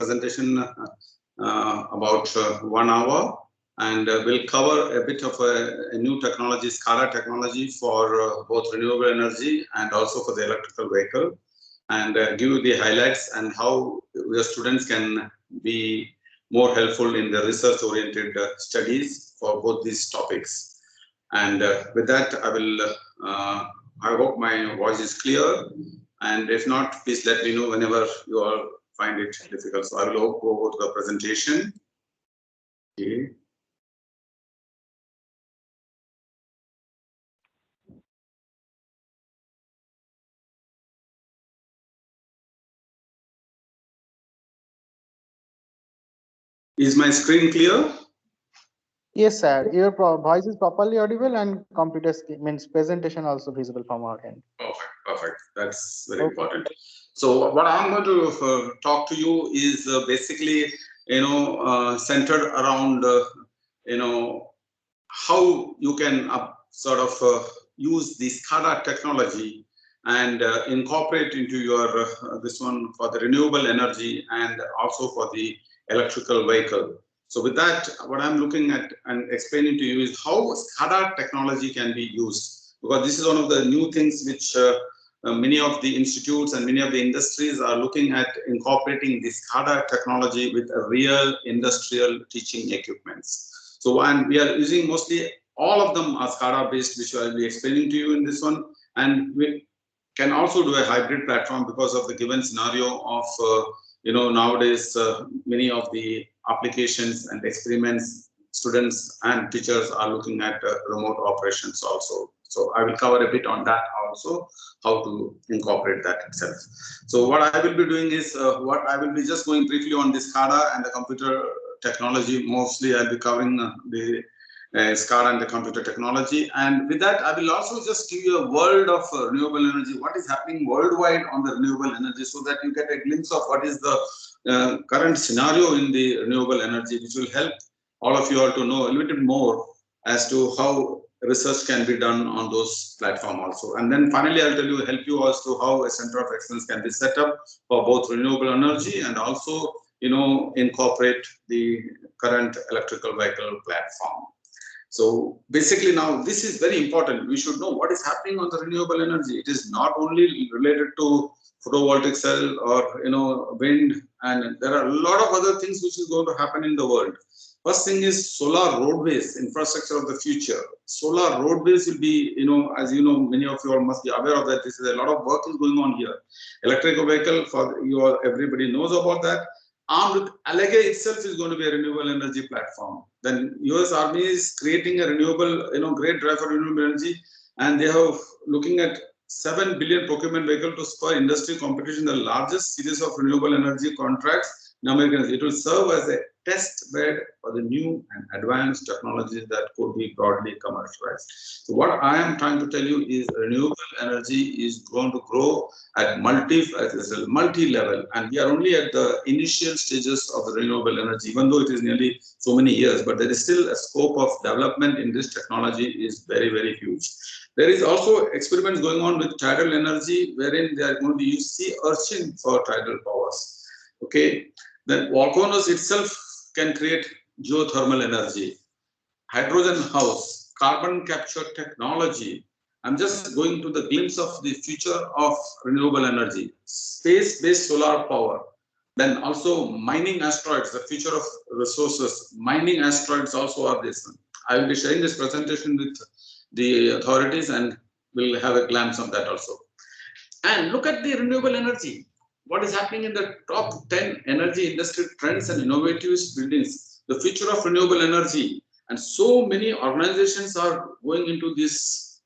presentation about 1 hour, and we'll cover a bit of a new technology, SCADA technology for both renewable energy and also for the electrical vehicle, and give you the highlights and how your students can be more helpful in the research-oriented studies for both these topics. And with that, I hope my voice is clear. And if not, please let me know whenever you all find it difficult. So I will go over to the presentation. Okay. Is my screen clear? Yes, sir. Your voice is properly audible and computer means presentation also visible from our end. Perfect, perfect. That's very important. So what I'm going to talk to you is basically, centered around, how you can sort of use the SCADA technology and incorporate into your this one for the renewable energy and also for the electrical vehicle. So with that, what I'm looking at and explaining to you is how SCADA technology can be used, because this is one of the new things which many of the institutes and many of the industries are looking at incorporating this SCADA technology with a real industrial teaching equipments. So and we are using mostly all of them are SCADA based, which I will be explaining to you in this one, and we can also do a hybrid platform because of the given scenario of nowadays many of the applications and experiments students and teachers are looking at remote operations also. So I will cover a bit on that also, how to incorporate that itself. So what I will be doing is what I will be just going briefly on this SCADA and the computer technology. Mostly I'll be covering the SCADA and the computer technology, and with that I will also just give you a world of renewable energy, what is happening worldwide on the renewable energy, so that you get a glimpse of what is the current scenario in the renewable energy, which will help all of you all to know a little bit more as to how research can be done on those platforms also. And then finally I'll help you as to how a center of excellence can be set up for both renewable energy and also incorporate the current electrical vehicle platform. So basically now this is very important. We should know what is happening on the renewable energy. It is not only related to photovoltaic cell or wind, and there are a lot of other things which is going to happen in the world. First thing is solar roadways, infrastructure of the future. Solar roadways will be, as you know, many of you all must be aware of that. This is a lot of work is going on here. Electrical vehicle, for you all, everybody knows about that. Armed with Alege itself is going to be a renewable energy platform. Then US Army is creating a renewable, great drive for renewable energy, and they have looking at 7 billion procurement vehicle to spur industry competition, the largest series of renewable energy contracts in American. It will serve as a test bed for the new and advanced technologies that could be broadly commercialized. So what I am trying to tell you is renewable energy is going to grow at multi-level, and we are only at the initial stages of the renewable energy, even though it is nearly so many years, but there is still a scope of development in this technology is very, very huge. There is also experiments going on with tidal energy, wherein they are going to use sea urchin for tidal powers. Okay, then volcanoes itself can create geothermal energy. Hydrogen house, carbon capture technology. I'm just going to the glimpse of the future of renewable energy. Space-based solar power. Then also mining asteroids, the future of resources. Mining asteroids also are this. I will be sharing this presentation with the authorities and we'll have a glance on that also. And look at the renewable energy. What is happening in the top 10 energy industry trends and innovative buildings, the future of renewable energy. And so many organizations are going into these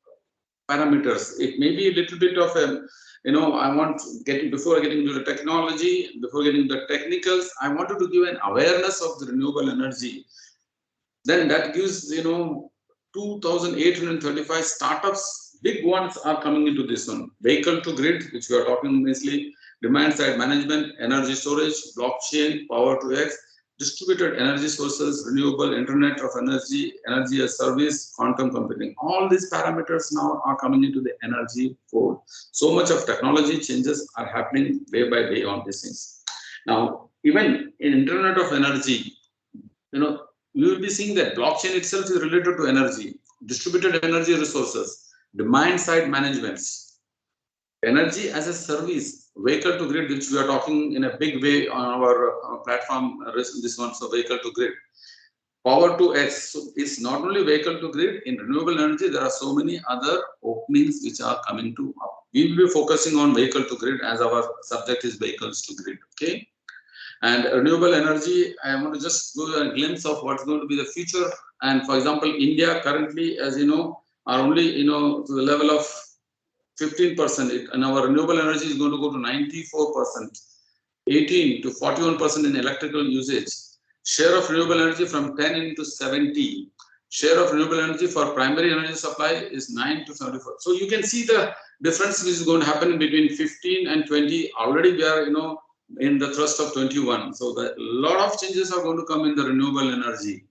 parameters. It may be a little bit of a, before getting into the technology, before getting into the technicals, I wanted to give an awareness of the renewable energy. Then that gives, 2,835 startups, big ones are coming into this one. Vehicle to grid, which we are talking mostly, demand side management, energy storage, blockchain, power to X, distributed energy sources, renewable, internet of energy, energy as service, quantum computing. All these parameters now are coming into the energy fold. So much of technology changes are happening day by day on these things. Now, even in Internet of Energy, you will be seeing that blockchain itself is related to energy, distributed energy resources, demand side management, energy as a service, vehicle to grid, which we are talking in a big way on our platform. This one, so vehicle to grid, power to X. So it's not only vehicle to grid. In renewable energy, there are so many other openings which are coming to up. We will be focusing on vehicle to grid as our subject is vehicles to grid. Okay. And renewable energy, I want to just give a glimpse of what's going to be the future. And for example, India currently, as you know, are only to the level of 15%, and our renewable energy is going to go to 94%, 18 to 41% in electrical usage. Share of renewable energy from 10 into 70. Share of renewable energy for primary energy supply is 9 to 74. So you can see the difference which is going to happen between 15 and 20. Already we are, in the thrust of 21. So a lot of changes are going to come in the renewable energy.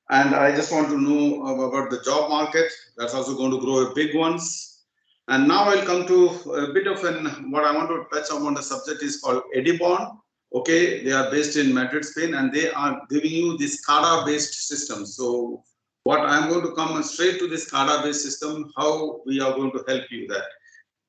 And I just want to know about the job market. That's also going to grow a big ones. And now I'll come to a bit of what I want to touch on the subject is called Edibon. Okay, they are based in Madrid, Spain, and they are giving you this SCADA based system. So what I'm going to come straight to this SCADA based system, how we are going to help you that.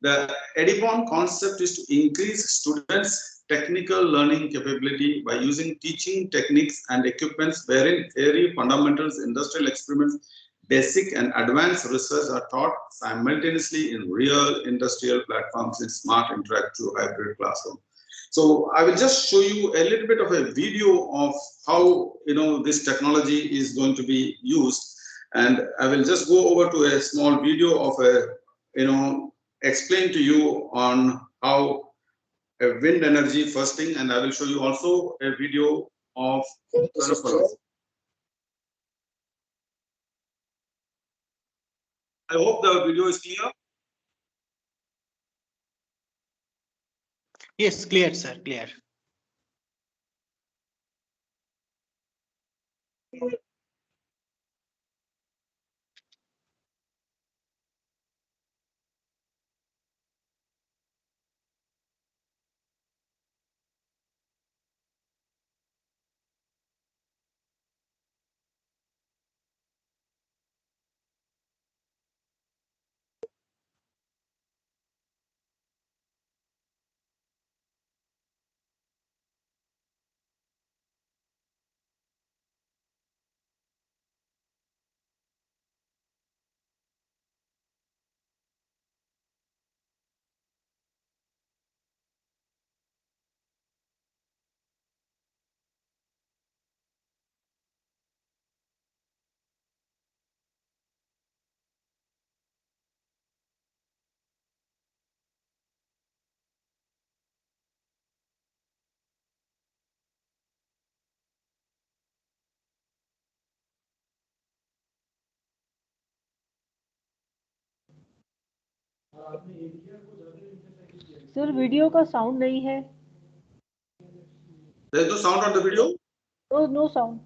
The Edibon concept is to increase students' technical learning capability by using teaching techniques and equipments wherein theory, fundamentals, industrial experiments, basic and advanced research are taught simultaneously in real industrial platforms in smart interactive hybrid classroom. So I will just show you a little bit of a video of how this technology is going to be used, and I will just go over to a small video of a explain to you on how a wind energy first thing, and I will show you also a video of peripherals. I hope the video is clear. Yes, clear, sir, clear. Sir video का sound नहीं है. There is no sound on the video. No sound.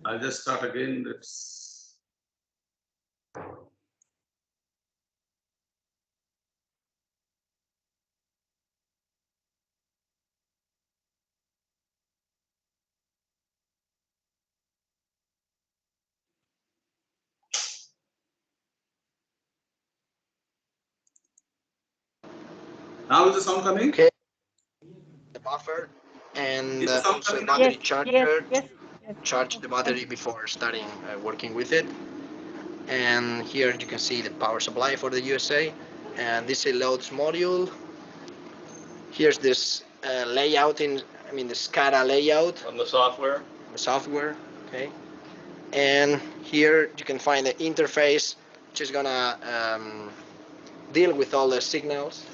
I'll just start again. Now is the sound coming? Okay. The buffer and also battery charger. Yes. Charge the battery before starting working with it. And here you can see the power supply for the USA. And this is a loads module. Here's this layout the SCADA layout. On the software? The software, okay. And here you can find the interface, which is gonna deal with all the signals.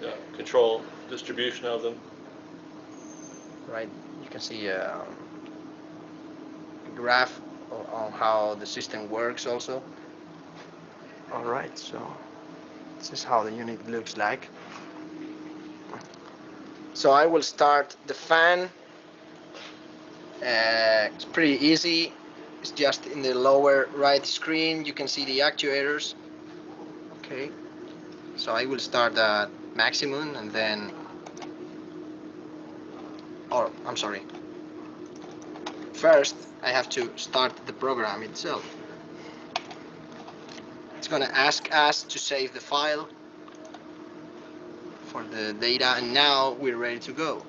Yeah, control distribution of them. Right, you can see a graph on how the system works also. All right, so this is how the unit looks like. So I will start the fan. It's pretty easy. It's just in the lower right screen. You can see the actuators. Okay. So I will start at maximum and then, or I'm sorry. First, I have to start the program itself. It's gonna ask us to save the file for the data, and now we're ready to go.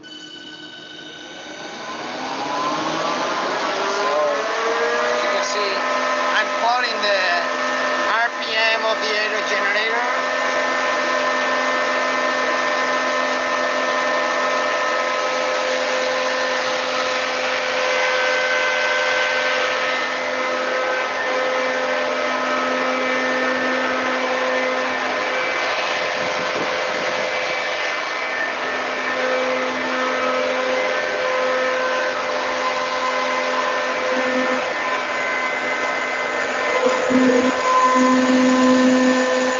So, as you can see, I'm plotting the RPM of the aero generator.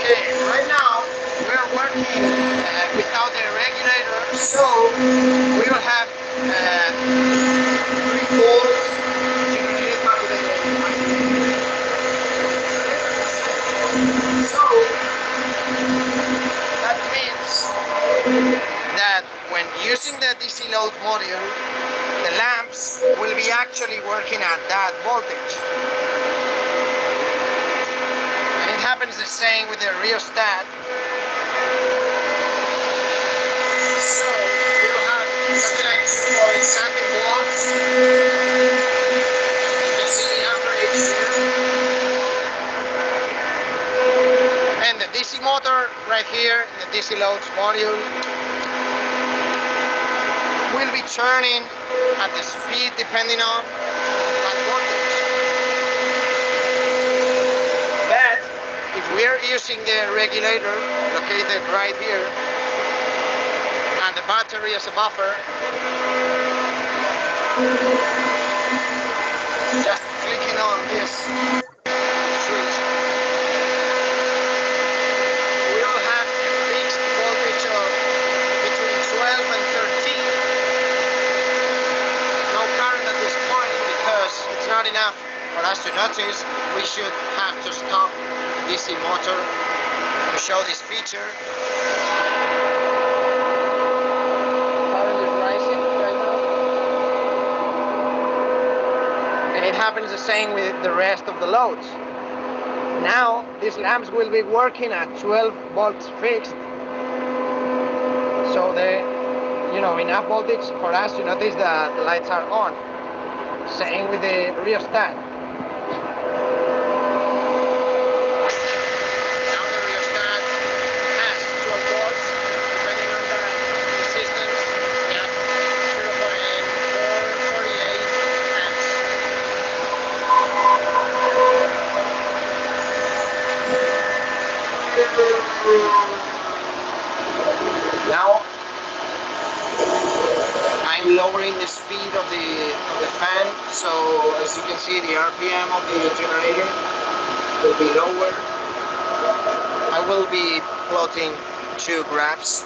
Okay, right now we're working without the regulator, so we will have 3 volts. So that means that when using the DC load module, the lamps will be actually working at that voltage. And it happens the same with the rheostat. So we'll have something like 2.7 watts. You can see the amperage here. And the DC motor right here, the DC loads module, will be turning at the speed depending on that voltage. But if we are using the regulator located right here and the battery as a buffer, just clicking on this switch, we will have a fixed voltage of between 12 and 13. No current at this point because it's not enough for us to notice. We should have to stop the DC motor to show this feature. Current is rising right now. And it happens the same with the rest of the loads. Now these lamps will be working at 12 volts fixed. So enough voltage for us to notice that the lights are on. Same with the rheostat. Now the rheostat has 12 volts, depending on the resistance. We have 0.448 amps. Now I'm lowering the speed of the fan, so as you can see the RPM of the generator will be lower. I will be plotting 2 graphs.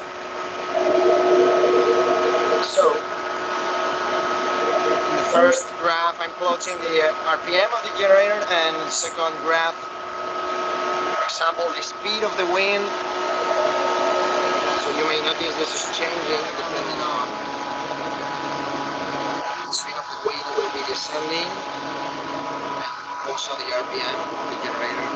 So in the first graph I'm plotting the RPM of the generator, and the second graph, for example, the speed of the wind. So you may notice this is changing depending on the speed of the wind will be descending, and also the RPM of the generator.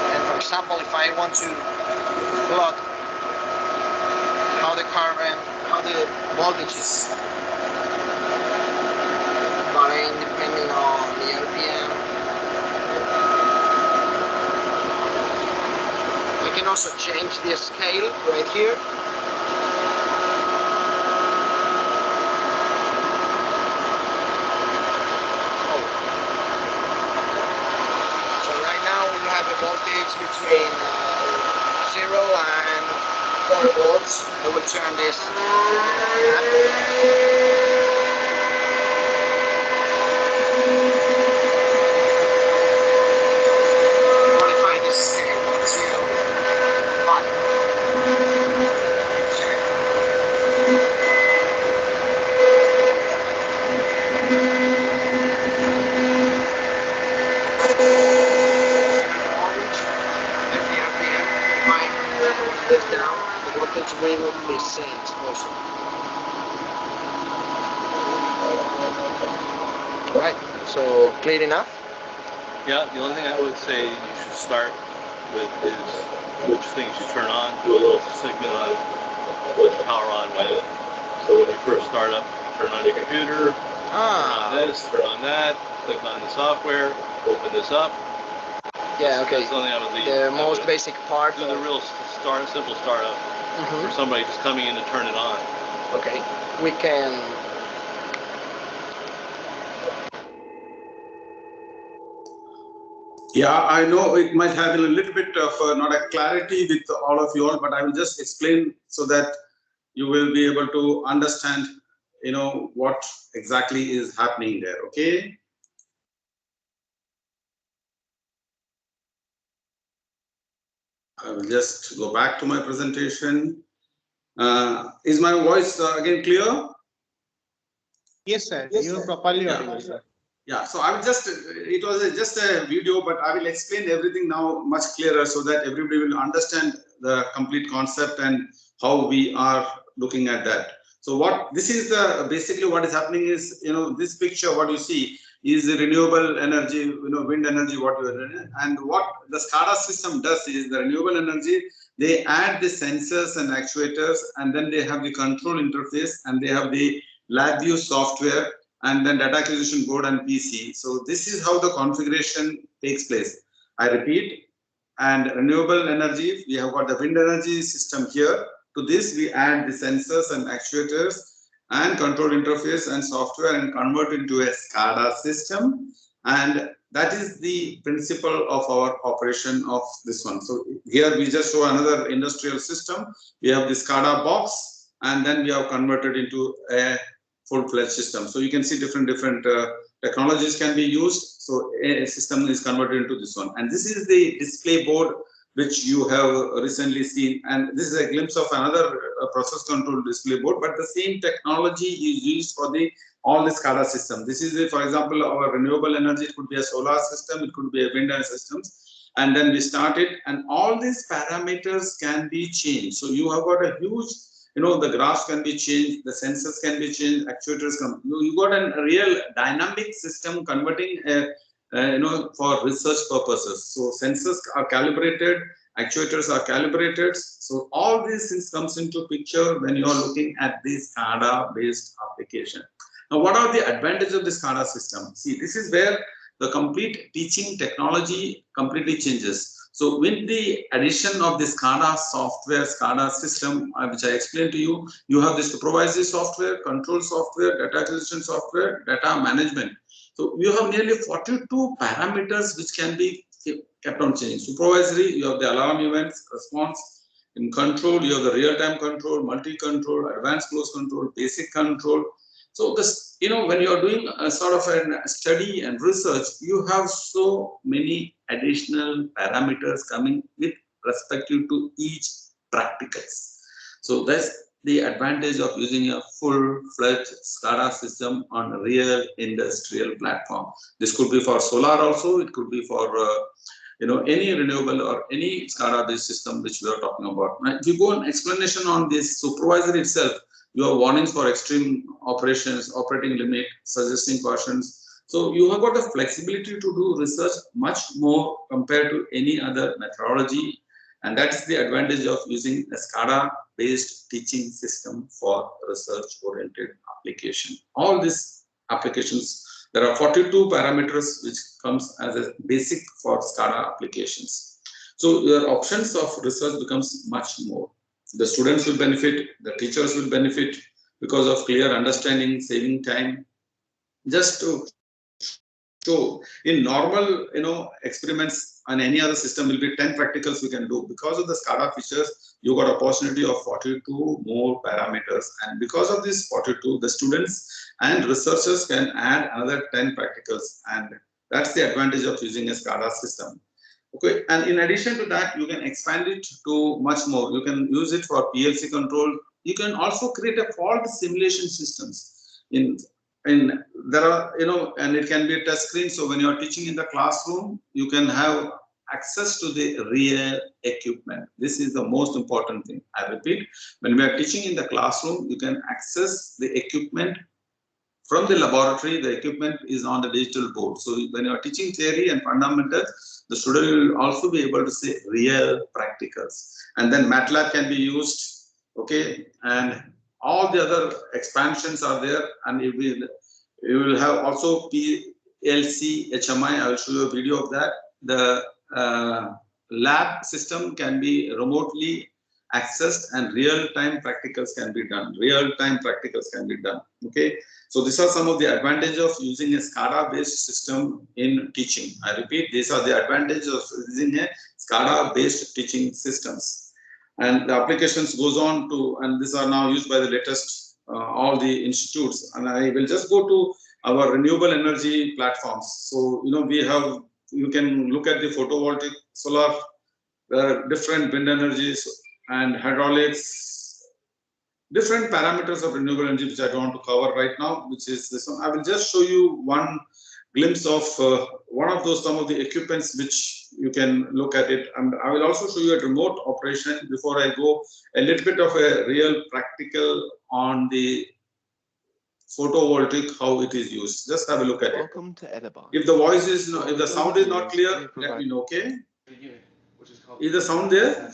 And for example, if I want to plot how the voltage is varying depending on the RPM, I can also change the scale right here. So right now we have a voltage between 0 and 4 volts. I will turn this modify this scale to 5. these scenes also. Right, so clear enough? Yeah, the only thing I would say you should start with is which things you turn on. Do a little segment on what you power on when. So when you first start up, turn on your computer, turn on this, turn on that, click on the software, open this up. Yeah, okay. That's the only thing I would leave. The most basic part. Do the real simple startup for somebody just coming in to turn it on. Okay, we can. Yeah, I know it might have a little bit of not a clarity with all of you all, but I will just explain so that you will be able to understand, what exactly is happening there. Okay. I will just go back to my presentation. Is my voice again clear? Yes, sir. You're properly audible, sir. Yeah, so I will just, it was just a video, but I will explain everything now much clearer so that everybody will understand the complete concept and how we are looking at that. So this is basically what is happening is, this picture, what you see is the renewable energy, wind energy, and what the SCADA system does is the renewable energy, they add the sensors and actuators, and then they have the control interface, and they have the LabVIEW software, and then data acquisition board and PC. So this is how the configuration takes place. I repeat, and renewable energy, we have got the wind energy system here. To this, we add the sensors and actuators and control interface and software and convert into a SCADA system. And that is the principle of our operation of this one. So here we just show another industrial system. We have the SCADA box, and then we have converted into a full-fledged system. So you can see different technologies can be used. So a system is converted into this one. And this is the display board which you have recently seen. And this is a glimpse of another process control display board, but the same technology is used for all the SCADA system. This is, for example, our renewable energy. It could be a solar system, it could be a wind energy systems. And then we start it, and all these parameters can be changed. So you have got a huge, the graphs can be changed, the sensors can be changed, actuators come. You got a real dynamic system converting, for research purposes. So sensors are calibrated, actuators are calibrated. So all these things comes into picture when you are looking at this SCADA-based application. Now, what are the advantages of the SCADA system? See, this is where the complete teaching technology completely changes. So with the addition of the SCADA software, SCADA system, which I explained to you, you have this supervisory software, control software, data acquisition software, data management. So you have nearly 42 parameters which can be kept on changing. Supervisory, you have the alarm events, response. In control, you have the real-time control, multi-control, advanced close control, basic control. So this, when you are doing a sort of a study and research, you have so many additional parameters coming with respect to each practicals. So that's the advantage of using a full-fledged SCADA system on a real industrial platform. This could be for solar also, it could be for any renewable or any SCADA-based system which we are talking about. Now, if you go on explanation on this supervisor itself, you have warnings for extreme operations, operating limit, suggesting cautions. So you have got the flexibility to do research much more compared to any other methodology. And that's the advantage of using a SCADA-based teaching system for research-oriented application. All these applications, there are 42 parameters which comes as a basic for SCADA applications. So your options of research becomes much more. The students will benefit, the teachers will benefit because of clear understanding, saving time. Just to show, in normal, experiments on any other system will be 10 practicals we can do. Because of the SCADA features, you got a possibility of 42 more parameters. And because of this 42, the students and researchers can add another 10 practicals. And that's the advantage of using a SCADA system. Okay, and in addition to that, you can expand it to much more. You can use it for PLC control. You can also create a fault simulation systems. There are, and it can be a touch screen. So when you are teaching in the classroom, you can have access to the real equipment. This is the most important thing. I repeat, when we are teaching in the classroom, you can access the equipment from the laboratory. The equipment is on the digital board. So when you are teaching theory and fundamentals, the student will also be able to say real practicals. And then MATLAB can be used, okay? And all the other expansions are there, and you will have also PLC, HMI. I will show you a video of that. The lab system can be remotely accessed, and real-time practicals can be done. Okay, so these are some of the advantages of using a SCADA-based system in teaching. I repeat, these are the advantages of using a SCADA-based teaching systems. And the applications goes on to, and these are now used by the latest all the institutes. And I will just go to our renewable energy platforms. So you can look at the photovoltaic, solar, different wind energies and hydraulics, different parameters of renewable energy, which I don't want to cover right now, which is this one. I will just show you one glimpse of one of those, some of the equipments which you can look at it. And I will also show you a remote operation before I go a little bit of a real practical on the photovoltaic, how it is used. Just have a look at it. Welcome to Edibon. If the voice is, if the sound is not clear, let me know, okay? Is the sound there?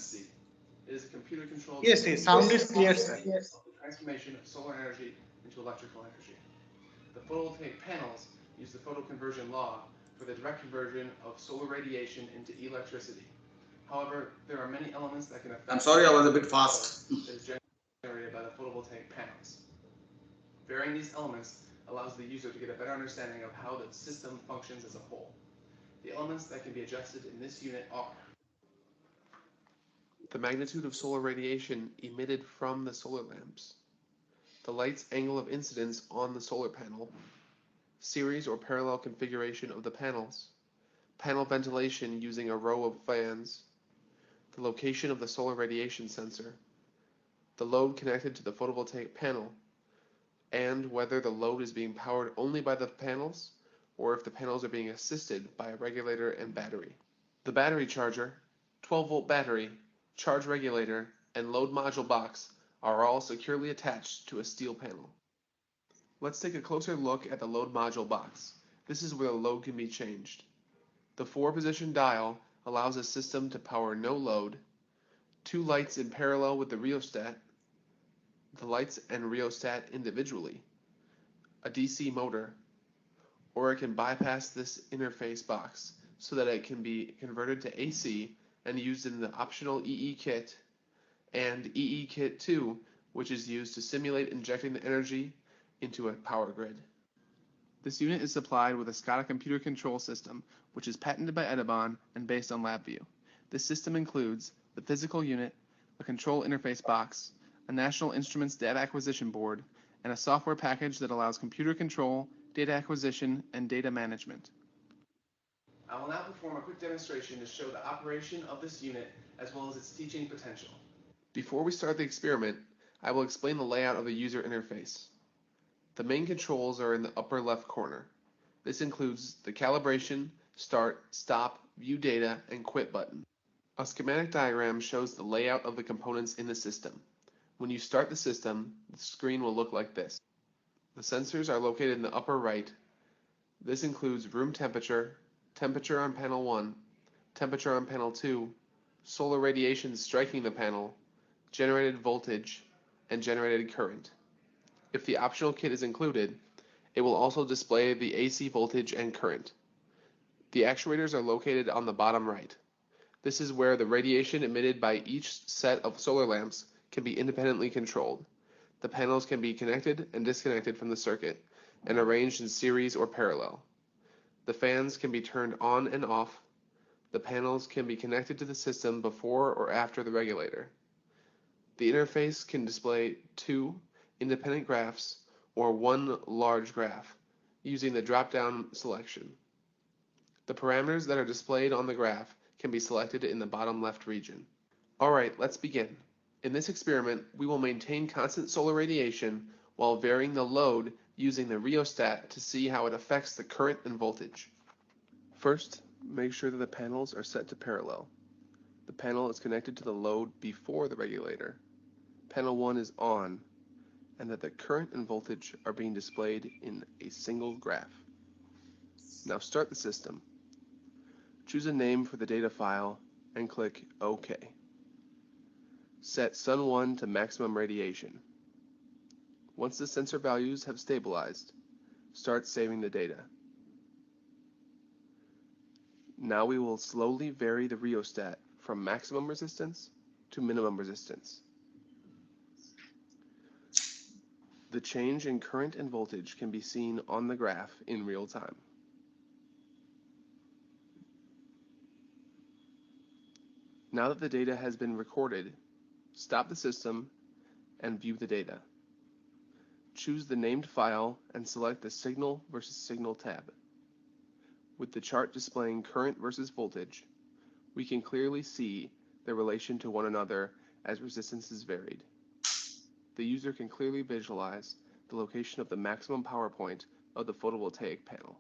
It is a computer controlled. Yes, sound is clear, sir. Yes. The transformation of solar energy into electrical energy. The photovoltaic panels use the photoconversion law for the direct conversion of solar radiation into electricity. However, there are many elements that can affect. I'm sorry, I was a bit fast. That is generated by the photovoltaic panels. Varying these elements allows the user to get a better understanding of how the system functions as a whole. The elements that can be adjusted in this unit are the magnitude of solar radiation emitted from the solar lamps, the light's angle of incidence on the solar panel, series or parallel configuration of the panels, panel ventilation using a row of fans, the location of the solar radiation sensor, the load connected to the photovoltaic panel, and whether the load is being powered only by the panels or if the panels are being assisted by a regulator and battery. The battery charger, 12-volt battery, charge regulator, and load module box are all securely attached to a steel panel. Let's take a closer look at the load module box. This is where the load can be changed. The 4-position dial allows the system to power no load, 2 lights in parallel with the rheostat, the lights and rheostat individually, a DC motor, or it can bypass this interface box so that it can be converted to AC and used in the optional EE kit and EE kit 2, which is used to simulate injecting the energy into a power grid. This unit is supplied with a SCADA computer control system, which is patented by Edibon and based on LabVIEW. This system includes the physical unit, a control interface box, a National Instruments data acquisition board, and a software package that allows computer control, data acquisition, and data management. I will now perform a quick demonstration to show the operation of this unit as well as its teaching potential. Before we start the experiment, I will explain the layout of the user interface. The main controls are in the upper left corner. This includes the calibration, start, stop, view data, and quit button. A schematic diagram shows the layout of the components in the system. When you start the system, the screen will look like this. The sensors are located in the upper right. This includes room temperature, temperature on panel 1, temperature on panel 2, solar radiation striking the panel, generated voltage, and generated current. If the optional kit is included, it will also display the AC voltage and current. The actuators are located on the bottom right. This is where the radiation emitted by each set of solar lamps can be independently controlled. The panels can be connected and disconnected from the circuit and arranged in series or parallel. The fans can be turned on and off. The panels can be connected to the system before or after the regulator. The interface can display 2 independent graphs or 1 large graph using the drop-down selection. The parameters that are displayed on the graph can be selected in the bottom left region. Alright, let's begin. In this experiment, we will maintain constant solar radiation while varying the load using the rheostat to see how it affects the current and voltage. First, Make sure that the panels are set to parallel. The panel is connected to the load before the regulator. Panel 1 is on, and that the current and voltage are being displayed in a single graph. Now start the system. Choose a name for the data file and click OK. Set Sun 1 to maximum radiation. Once the sensor values have stabilized, start saving the data. Now we will slowly vary the rheostat from maximum resistance to minimum resistance. The change in current and voltage can be seen on the graph in real time. Now that the data has been recorded, stop the system and view the data. Choose the named file and select the Signal versus Signal tab. With the chart displaying current versus voltage, we can clearly see their relation to one another as resistances varied. The user can clearly visualize the location of the maximum power point of the photovoltaic panel.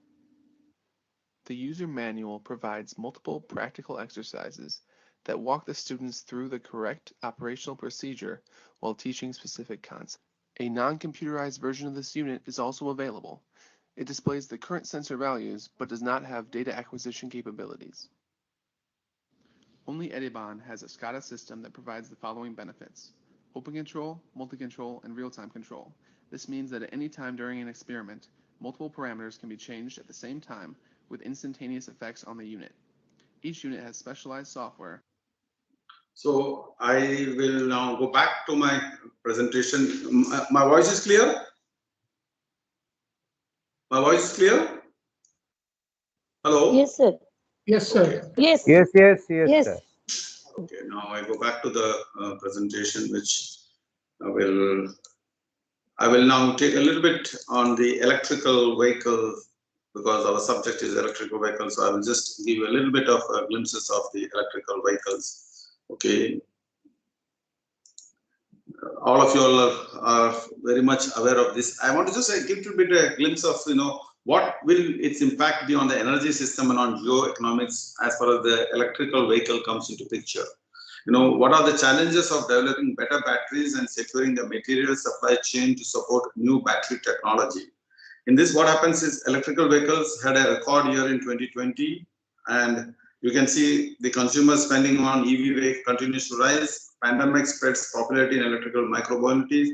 The user manual provides multiple practical exercises that walk the students through the correct operational procedure while teaching specific concepts. A non-computerized version of this unit is also available. It displays the current sensor values but does not have data acquisition capabilities. Only Edibon has a SCADA system that provides the following benefits: open control, multi-control, and real-time control. This means that at any time during an experiment, multiple parameters can be changed at the same time with instantaneous effects on the unit. Each unit has specialized software. So I will now go back to my presentation. My voice is clear? My voice is clear? Hello? Yes, sir. Yes, sir. Yes. Yes, Yes. sir. Okay, now I go back to the presentation, which I will now take a little bit on the electrical vehicle, because our subject is electrical vehicles. So I will just give you a little bit of glimpses of the electrical vehicles. Okay. All of you all are very much aware of this. I want to just give a little bit a glimpse of, what will its impact be on the energy system and on geoeconomics as far as the electrical vehicle comes into picture. What are the challenges of developing better batteries and securing the material supply chain to support new battery technology? In this, what happens is electrical vehicles had a record year in 2020, and you can see the consumer spending on EV vehicle continues to rise. Pandemic spreads popularity in electrical micromobilities.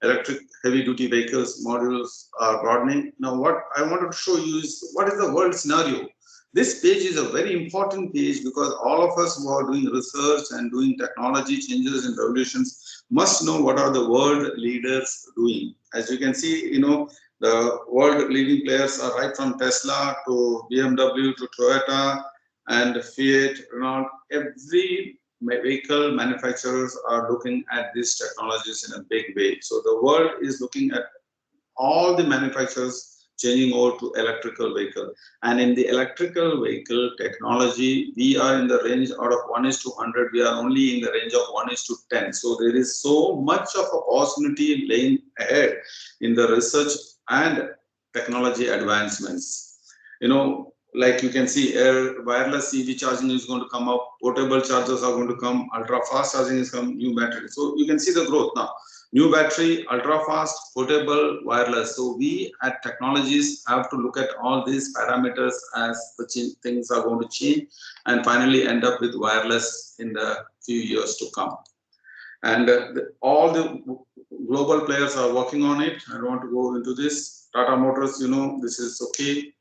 Electric heavy-duty vehicles modules are broadening. Now, what I wanted to show you is what is the world scenario. This page is a very important page because all of us who are doing research and doing technology changes and revolutions must know what are the world leaders doing. As you can see, the world leading players are right from Tesla to BMW to Toyota and Fiat, Renault. Every vehicle manufacturers are looking at these technologies in a big way. So the world is looking at all the manufacturers changing over to electrical vehicle. And in the electrical vehicle technology, we are in the range out of 1:100. We are only in the range of 1:10. So there is so much of opportunity laying ahead in the research and technology advancements. Like you can see, wireless EV charging is going to come up, portable chargers are going to come, ultra fast charging is coming, new battery. So you can see the growth now. New battery, ultra fast, portable, wireless. So we at Technologies have to look at all these parameters as the things are going to change and finally end up with wireless in the few years to come. And all the global players are working on it. I don't want to go into this. Tata Motors, this is okay.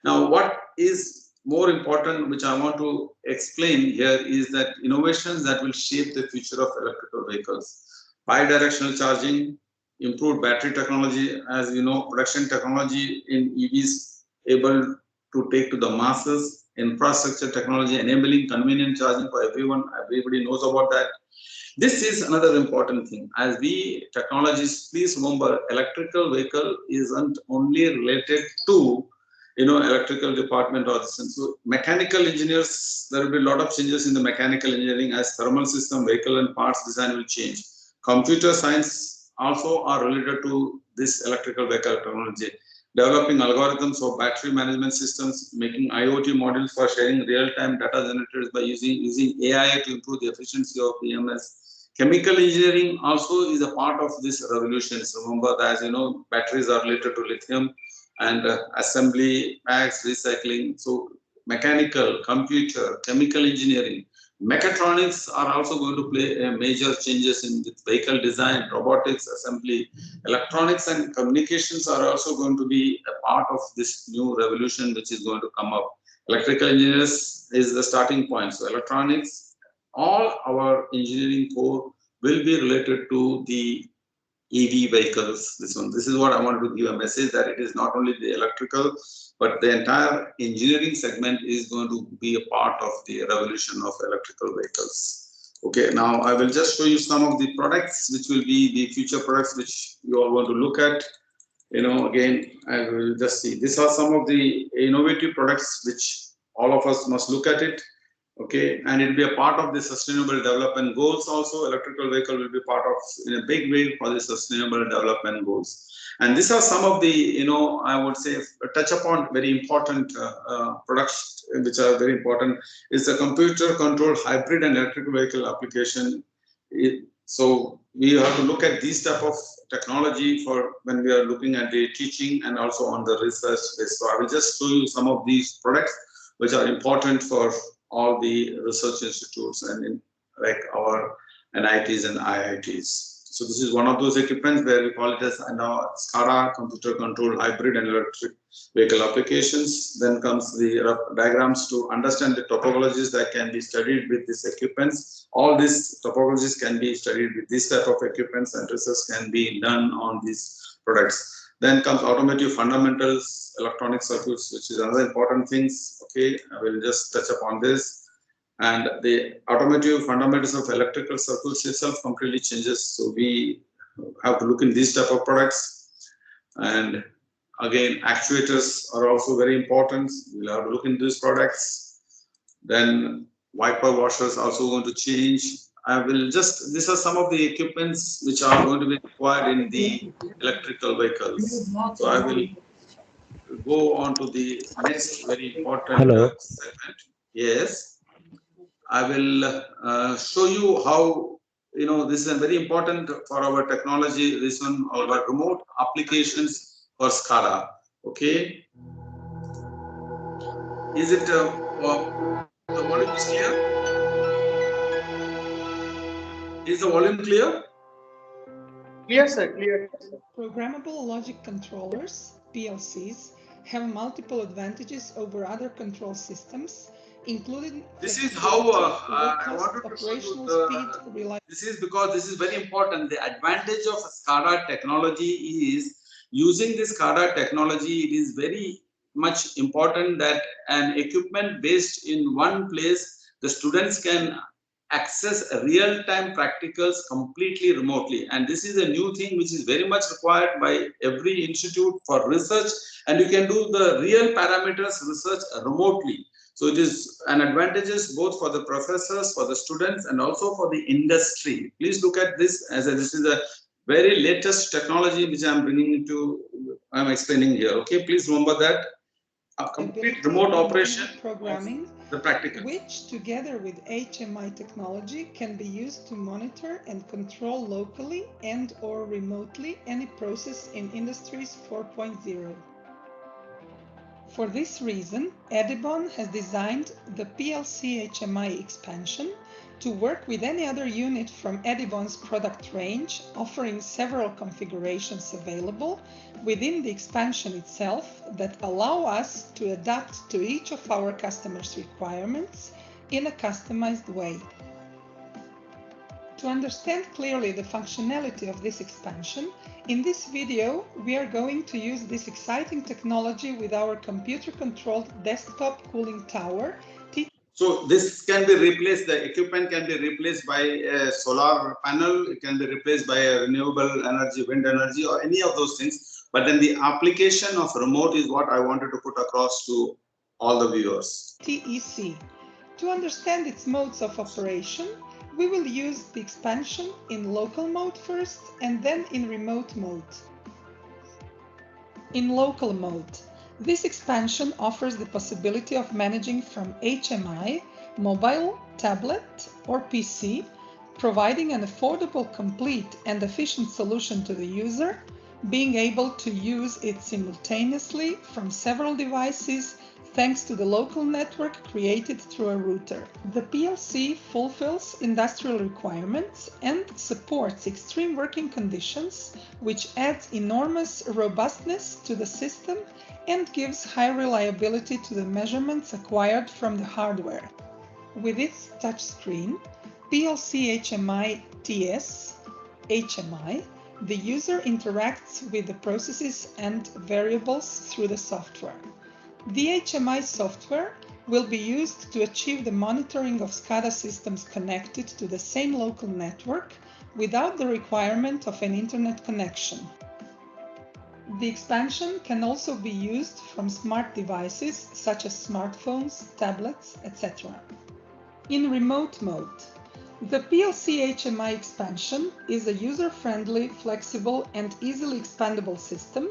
Now, what is more important, which I want to explain here, is that innovations that will shape the future of electrical vehicles. Bi-directional charging, improved battery technology, as you know, production technology in EVs able to take to the masses, infrastructure technology enabling convenient charging for everyone. Everybody knows about that. This is another important thing. As we Technologies, please remember, electrical vehicle isn't only related to electrical department or this. And so mechanical engineers, there will be a lot of changes in the mechanical engineering as thermal system, vehicle and parts design will change. Computer science also are related to this electrical vehicle technology. developing algorithms for battery management systems, making IoT modules for sharing real-time data generators by using AI to improve the efficiency of BMS. Chemical engineering also is a part of this revolution. So remember that, as you know, batteries are related to lithium, and assembly, packs, recycling. So mechanical, computer, chemical engineering, mechatronics are also going to play major changes in vehicle design, robotics, assembly. Electronics and communications are also going to be a part of this new revolution which is going to come up. Electrical engineers is the starting point. So electronics, all our engineering core will be related to the EV vehicles. This is what I wanted to give a message, that it is not only the electrical, but the entire engineering segment is going to be a part of the revolution of electrical vehicles. Okay, now I will just show you some of the products which will be the future products which you all want to look at. You know, again, I will just see. These are some of the innovative products which all of us must look at it. Okay, and it will be a part of the sustainable development goals also. Electrical vehicle will be part of, in a big way, for the sustainable development goals. And these are some of the, you know, I would say, touch upon very important products which are very important. Is the computer controlled hybrid and electrical vehicle application. So we have to look at these type of technology for when we are looking at the teaching and also on the research base. So I will just show you some of these products which are important for all the research institutes and in like our NITs and IITs. So this is one of those equipments where we call it as SCADA, computer controlled hybrid and electric vehicle applications. Then comes the diagrams to understand the topologies that can be studied with these equipments. All these topologies can be studied with this type of equipments, and research can be done on these products. Then comes automotive fundamentals, electronic circuits, which is another important things. Okay, I will just touch upon this. And the automotive fundamentals of electrical circuits itself completely changes. So we have to look in these type of products. And again, actuators are also very important. We'll have to look into these products. Then wiper washers also going to change. I will just, these are some of the equipments which are going to be required in the electrical vehicles. So I will go on to the next very important segment. Yes. I will show you how, you know, this is very important for our technology, this one, our remote applications for SCADA. Okay. Is it, the volume is clear? Is the volume clear? Clear, sir, clear. Programmable logic controllers, PLCs, have multiple advantages over other control systems, including this is how I wanted to show you this is because this is very important. The advantage of SCADA technology is using this SCADA technology. It is very much important that an equipment based in one place, the students can access real-time practicals completely remotely. And this is a new thing which is very much required by every institute for research. And you can do the real parameters research remotely. So it is an advantages both for the professors, for the students, and also for the industry. Please look at this as this is a very latest technology which I'm bringing into, I'm explaining here. Okay, please remember that a complete remote operation programming, the practical, which together with HMI technology can be used to monitor and control locally and or remotely any process in Industries 4.0. For this reason, Edibon has designed the PLC HMI expansion to work with any other unit from Edibon's product range, offering several configurations available within the expansion itself that allow us to adapt to each of our customers' requirements in a customized way. To understand clearly the functionality of this expansion, in this video we are going to use this exciting technology with our computer-controlled desktop cooling tower. So this can be replaced, the equipment can be replaced by a solar panel, it can be replaced by a renewable energy, wind energy, or any of those things. But then the application of remote is what I wanted to put across to all the viewers. TEC. To understand its modes of operation, we will use the expansion in local mode first and then in remote mode. In local mode, this expansion offers the possibility of managing from HMI, mobile, tablet, or PC, providing an affordable, complete, and efficient solution to the user, being able to use it simultaneously from several devices thanks to the local network created through a router. The PLC fulfills industrial requirements and supports extreme working conditions, which adds enormous robustness to the system and gives high reliability to the measurements acquired from the hardware. With its touchscreen, PLC HMI TS, HMI, the user interacts with the processes and variables through the software. The HMI software will be used to achieve the monitoring of SCADA systems connected to the same local network without the requirement of an internet connection. The expansion can also be used from smart devices such as smartphones, tablets, etc. In remote mode, the PLC HMI expansion is a user-friendly, flexible, and easily expandable system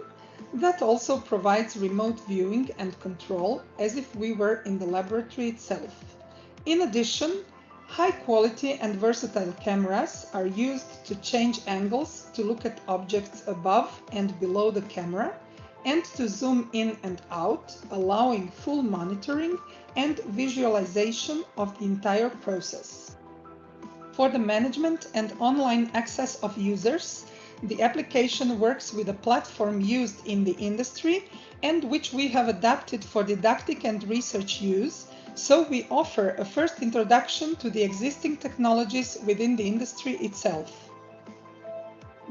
that also provides remote viewing and control as if we were in the laboratory itself. In addition, high-quality and versatile cameras are used to change angles to look at objects above and below the camera and to zoom in and out, allowing full monitoring and visualization of the entire process. For the management and online access of users, the application works with a platform used in the industry and which we have adapted for didactic and research use, so we offer a first introduction to the existing technologies within the industry itself.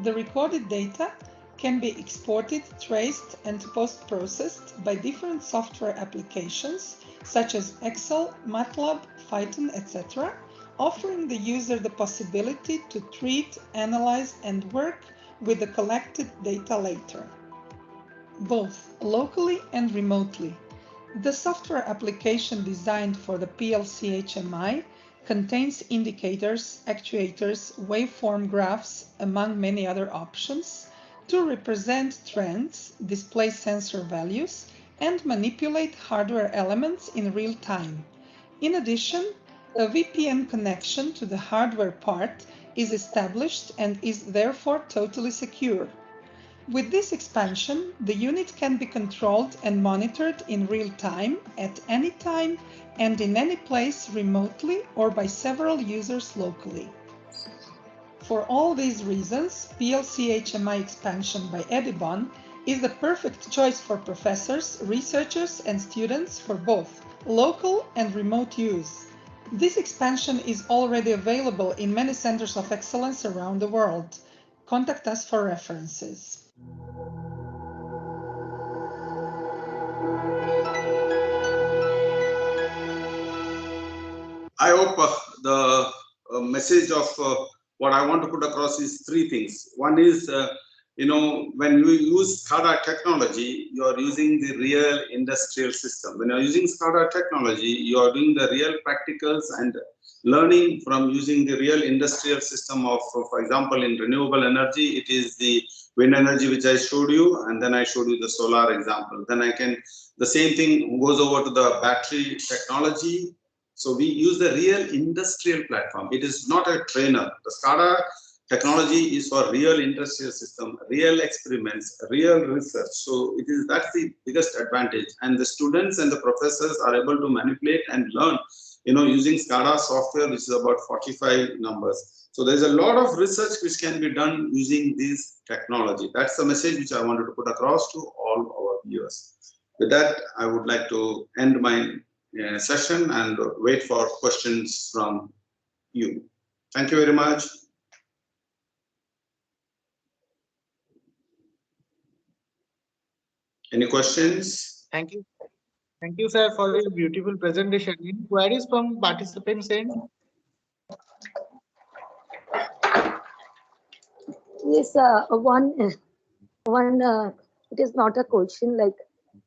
The recorded data can be exported, traced, and post-processed by different software applications such as Excel, MATLAB, Python, etc., offering the user the possibility to treat, analyze, and work with the collected data later, both locally and remotely. The software application designed for the PLC HMI contains indicators, actuators, waveform graphs, among many other options, to represent trends, display sensor values, and manipulate hardware elements in real time. In addition, a VPN connection to the hardware part is established and is therefore totally secure. With this expansion, the unit can be controlled and monitored in real time, at any time, and in any place remotely or by several users locally. For all these reasons, PLC HMI expansion by Edibon is the perfect choice for professors, researchers, and students for both local and remote use. This expansion is already available in many centers of excellence around the world. Contact us for references. I hope the message of what I want to put across is three things. One is, when you use SCADA technology, you are using the real industrial system. When you are using SCADA technology, you are doing the real practicals and learning from using the real industrial system of, for example, in renewable energy, it is the wind energy which I showed you, and then I showed you the solar example. Then the same thing goes over to the battery technology. So we use the real industrial platform. It is not a trainer. The SCADA technology is for real industrial system, real experiments, real research. So that's the biggest advantage. And the students and the professors are able to manipulate and learn, using SCADA software, which is about 45 numbers. So there's a lot of research which can be done using this technology. That's the message which I wanted to put across to all our viewers. With that, I would like to end my session and wait for questions from you. Thank you very much. Any questions? Thank you. Thank you, sir, for your beautiful presentation. Any queries from participants end? Yes, it is not a question like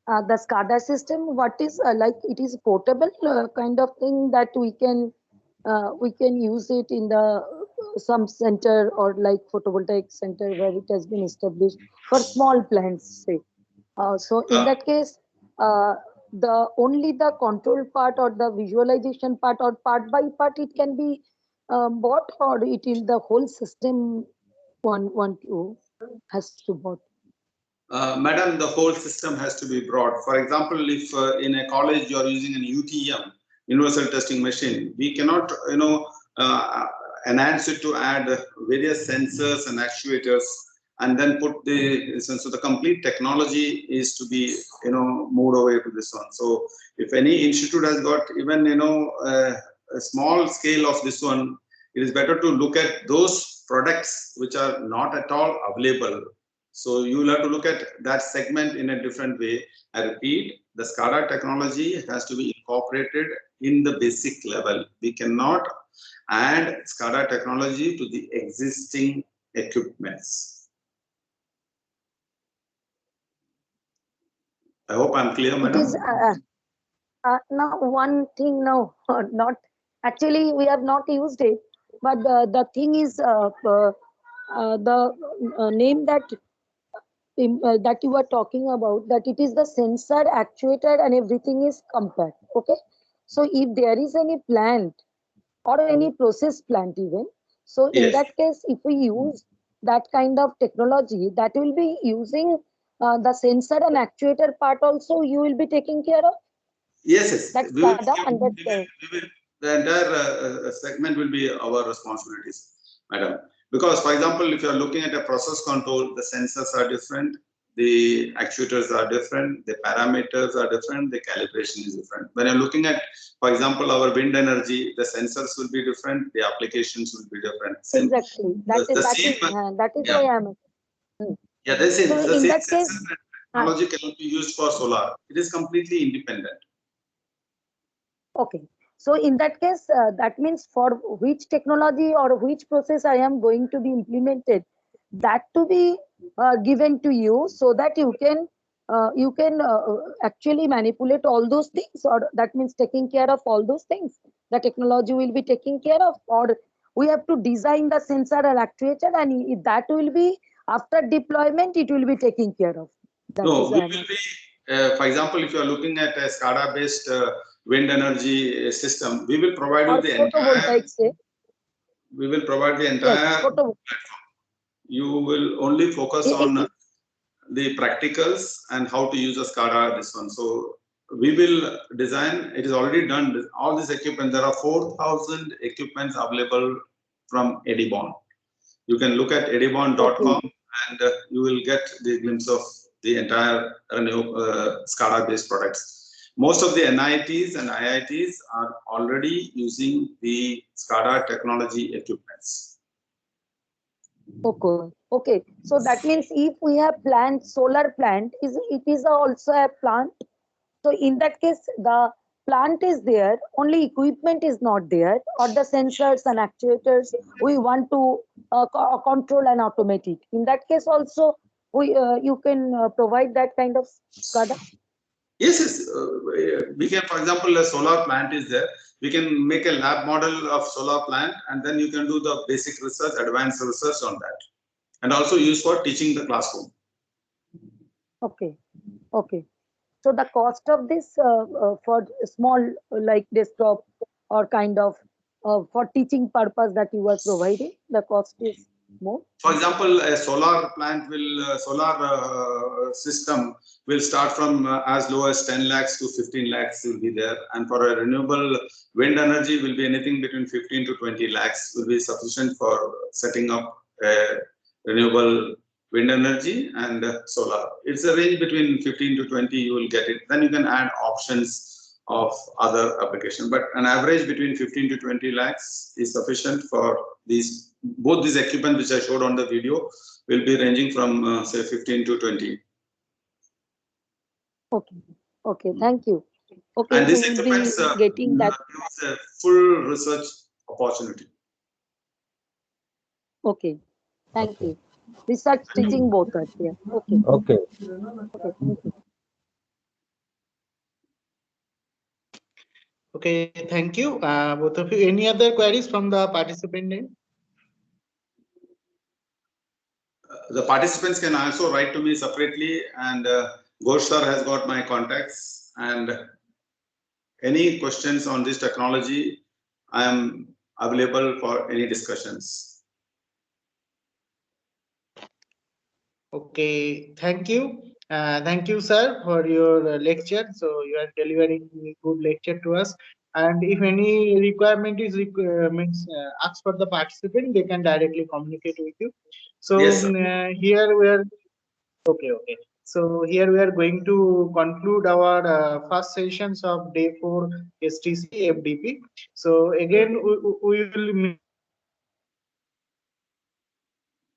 the SCADA system. What is like? It is portable kind of thing that we can use it in the some center or like photovoltaic center where it has been established for small plants, say. So in that case, the only the control part or the visualization part or part by part it can be bought, or it in the whole system one to has to bought. Madam, the whole system has to be brought. For example, if in a college you are using an UTM, universal testing machine, we cannot, enhance it to add various sensors and actuators and then put so the complete technology is to be, moved away to this one. So if any institute has got even, a small scale of this one, it is better to look at those products which are not at all available. So you will have to look at that segment in a different way. I repeat, the SCADA technology has to be incorporated in the basic level. We cannot add SCADA technology to the existing equipments. I hope I'm clear, madam. It is now one thing now, not actually we have not used it, but the thing is the name that that you were talking about, that it is the sensor, actuated, and everything is compact. Okay, so if there is any plant or any process plant even, so in Yes. that case, if we use that kind of technology, that will be using the sensor and actuator part also you will be taking care of. Yes, yes. That's We will, SCADA and the entire segment will be our responsibilities, madam. Because, for example, if you are looking at a process control, the sensors are different, the actuators are different, the parameters are different, the calibration is different. When you're looking at, for example, our wind energy, the sensors will be different, the applications will be different. exactly. That is yeah. why I am. Yeah, the same. So The in same that case, sensor technology cannot be used for solar. It is completely independent. okay. So in that case, that means for which technology or which process I am going to be implemented, that to be given to you so that you can actually manipulate all those things, or that means taking care of all those things. The technology will be taking care of, or we have to design the sensor and actuator, and that will be after deployment, it will be taken care of. That No, is we will be, for example, if you are looking at a SCADA-based wind energy system, we will provide you or the entire. photovoltaic, say. We will provide the entire Yes, platform. You will only focus on the practicals and how to use a SCADA. This one, so we will design. It is already done. All this equipment. There are 4,000 equipments available from Edibon. You can look at edibon.com and you will get the glimpse of the entire SCADA-based products. Most of the NITs and IITs are already using the SCADA technology equipments. Okay. Okay. So that means if we have plant, solar plant, it is also a plant. So in that case, the plant is there, only equipment is not there, or the sensors and actuators we want to control and automate it. In that case also, you can provide that kind of SCADA. Yes, yes. We can, for example, a solar plant is there. We can make a lab model of solar plant, and then you can do the basic research, advanced research on that, and also use for teaching the classroom. Okay. Okay. So the cost of this for small like desktop or kind of for teaching purpose that you are providing, the cost is more. For example, a solar plant will system will start from as low as 10 lakhs to 15 lakhs will be there, and for a renewable wind energy will be anything between 15 to 20 lakhs will be sufficient for setting up renewable wind energy and solar. It's a range between 15 to 20 you will get it. Then you can add options of other application, but an average between 15 to 20 lakhs is sufficient for these. Both these equipment which I showed on the video will be ranging from say 15 to 20. Okay. Okay. Thank you. Okay. And this we will equipment be getting that. gives a full research opportunity. Okay. Thank you. Research teaching both are there. Okay. Okay. Okay. Thank you. Okay, thank you. Both of you. Any other queries from the participant end? The participants can also write to me separately, and Ghosh sir has got my contacts, and any questions on this technology, I am available for any discussions. Okay, thank you. Thank you, sir, for your lecture. So you are delivering a good lecture to us. And if any requirement is asked for the participant, they can directly communicate with you. So Yes, sir. here we are. Okay, okay. So here we are going to conclude our first sessions of day 4 STC FDP. So again, we will meet